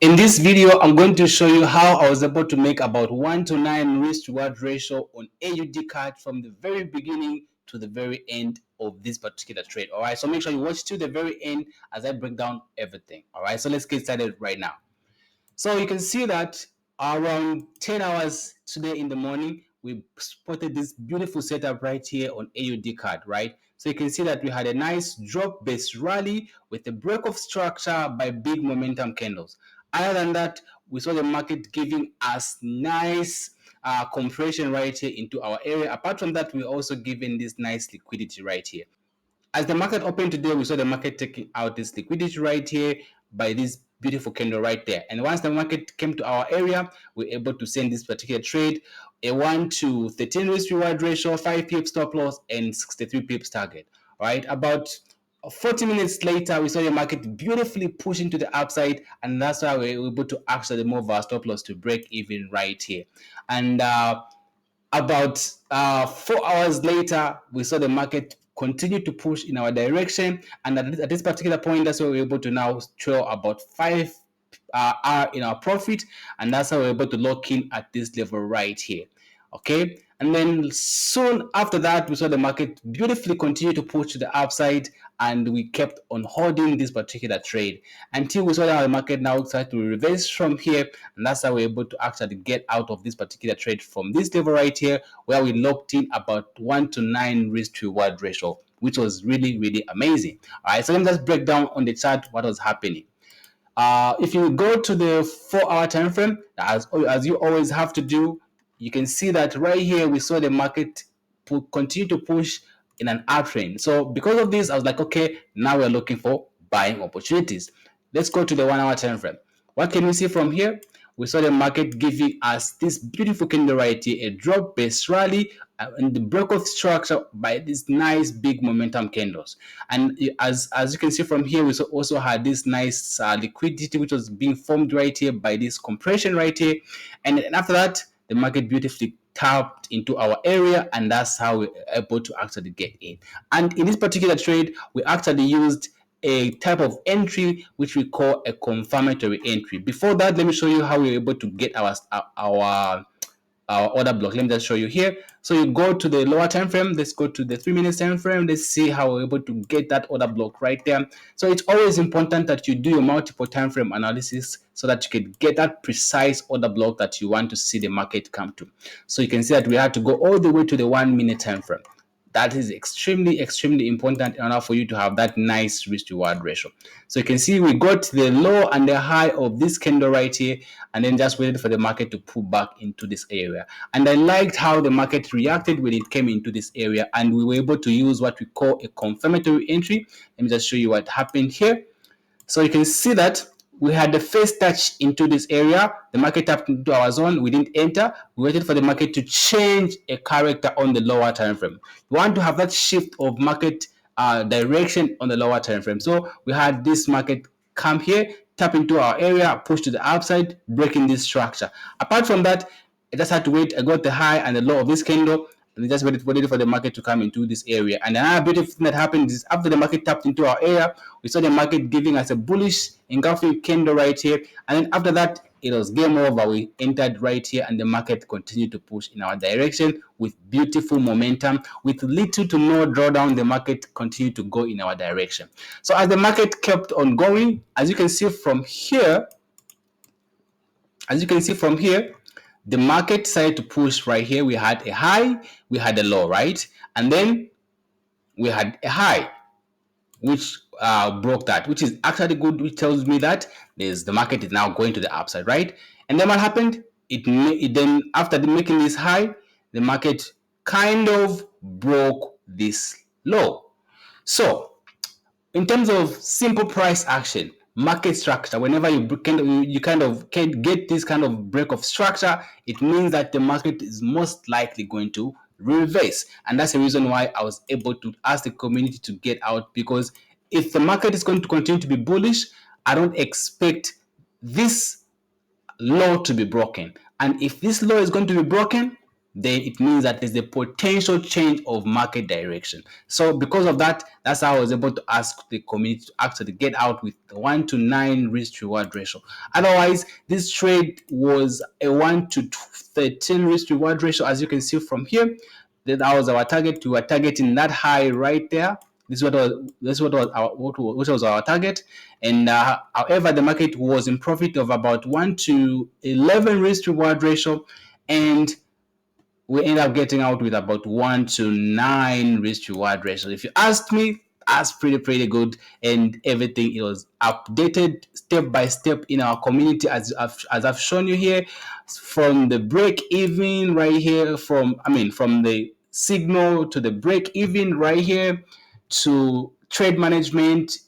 In this video, I'm going to show you how I was able to make about 1:9 risk reward ratio on AUDCAD from the very beginning to the very end of this particular trade. All right, so make sure you watch to the very end as I break down everything. All right, so let's get started right now. So you can see that around 10 hours today in the morning, we spotted this beautiful setup right here on AUDCAD, right? So you can see that we had a nice drop-based rally with a break of structure by big momentum candles. Other than that, we saw the market giving us nice compression right here into our area. Apart from that, we also given this nice liquidity right here. As the market opened today, we saw the market taking out this liquidity right here by this beautiful candle right there. And once the market came to our area, we were able to send this particular trade a 1:13 risk reward ratio, 5 pips stop loss, and 63 pips target. All right, about 40 minutes later, we saw the market beautifully pushing to the upside, and that's why we were able to actually move our stop loss to break even right here. And about 4 hours later, we saw the market continue to push in our direction, and at this particular point, that's why we're able to now trail about 5 hour in our profit, and that's how we're able to lock in at this level right here. Okay, and then soon after that, we saw the market beautifully continue to push to the upside, and we kept on holding this particular trade until we saw that the market now started to reverse from here, and that's how we're able to actually get out of this particular trade from this level right here, where we locked in about 1:9 risk to reward ratio, which was really amazing. All right, so let me just break down on the chart what was happening. If you go to the 4-hour time frame, as you always have to do, you can see that right here we saw the market continue to push in an uptrend. So because of this, I was like, okay, now we're looking for buying opportunities. Let's go to the 1-hour time frame. What can we see from here? We saw the market giving us this beautiful candle right here, a drop-based rally, and the break of structure by these nice big momentum candles. And as you can see from here, we also had this nice liquidity which was being formed right here by this compression right here. And after that, the market beautifully tapped into our area, and that's how we were able to actually get in. And in this particular trade, we actually used a type of entry which we call a confirmatory entry. Before that, let me show you how we were able to get our order block. Let me just show you here. So you go to the lower time frame. Let's go to the 3-minute time frame. Let's see how we're able to get that order block right there. So it's always important that you do your multiple time frame analysis so that you can get that precise order block that you want to see the market come to. So you can see that we had to go all the way to the 1-minute time frame. That is extremely important in order for you to have that nice risk reward ratio. So you can see we got the low and the high of this candle right here, and then just waited for the market to pull back into this area. And I liked how the market reacted when it came into this area, and we were able to use what we call a confirmatory entry. Let me just show you what happened here. So you can see that we had the first touch into this area. The market tapped into our zone. We didn't enter. We waited for the market to change a character on the lower time frame. We want to have that shift of market direction on the lower time frame. So we had this market come here, tap into our area, push to the upside, breaking this structure. Apart from that, I just had to wait. I got the high and the low of this candle, and just waited for the market to come into this area. And another beautiful thing that happened is after the market tapped into our area, we saw the market giving us a bullish engulfing candle right here. And then after that, it was game over. We entered right here, and the market continued to push in our direction with beautiful momentum. With little to no drawdown, the market continued to go in our direction. So as the market kept on going, as you can see from here, the market decided to push right here. We had a high, we had a low, right? And then we had a high, which broke that, which is actually good, which tells me that the market is now going to the upside, right? And then what happened? It then, after making this high, the market kind of broke this low. So in terms of simple price action, market structure, whenever you kind of can get this kind of break of structure, it means that the market is most likely going to reverse. And that's the reason why I was able to ask the community to get out, because if the market is going to continue to be bullish, I don't expect this low to be broken. And if this low is going to be broken, then it means that there's a potential change of market direction. So because of that, that's how I was able to ask the community to actually get out with the 1 to 9 risk reward ratio. Otherwise, this trade was a 1 to 13 risk reward ratio, as you can see from here. That was our target. We were targeting that high right there. This was our target, and however, the market was in profit of about 1 to 11 risk reward ratio, and we end up getting out with about 1 to 9 risk reward ratio. If you ask me, that's pretty good, and everything it was updated step by step in our community as I've shown you here, from the break even right here, from the signal to the break even right here, to trade management,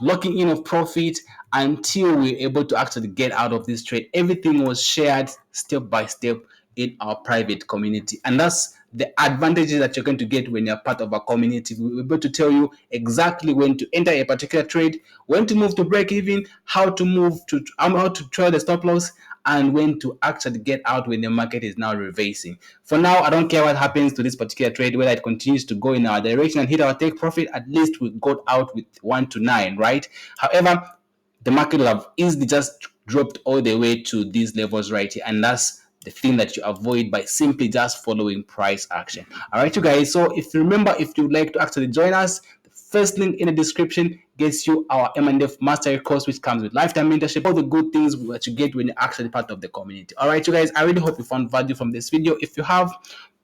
locking in of profit, until we're able to actually get out of this trade. Everything was shared step by step in our private community, and that's the advantages that you're going to get when you're part of a community. We're able to tell you exactly when to enter a particular trade, when to move to break even, how to move to how to trade the stop loss, and when to actually get out when the market is now reversing. For now, I don't care what happens to this particular trade, whether it continues to go in our direction and hit our take profit. At least we got out with 1 to 9, right? However, the market will have easily just dropped all the way to these levels right here, and that's the thing that you avoid by simply just following price action. All right, you guys. So if you remember, if you'd like to actually join us, the first link in the description gets you our M&F Mastery course, which comes with lifetime mentorship, all the good things that you get when you're actually part of the community. All right, you guys. I really hope you found value from this video. If you have,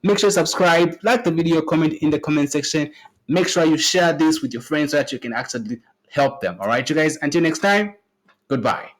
make sure you subscribe, like the video, comment in the comment section. Make sure you share this with your friends so that you can actually help them. All right, you guys. Until next time, goodbye.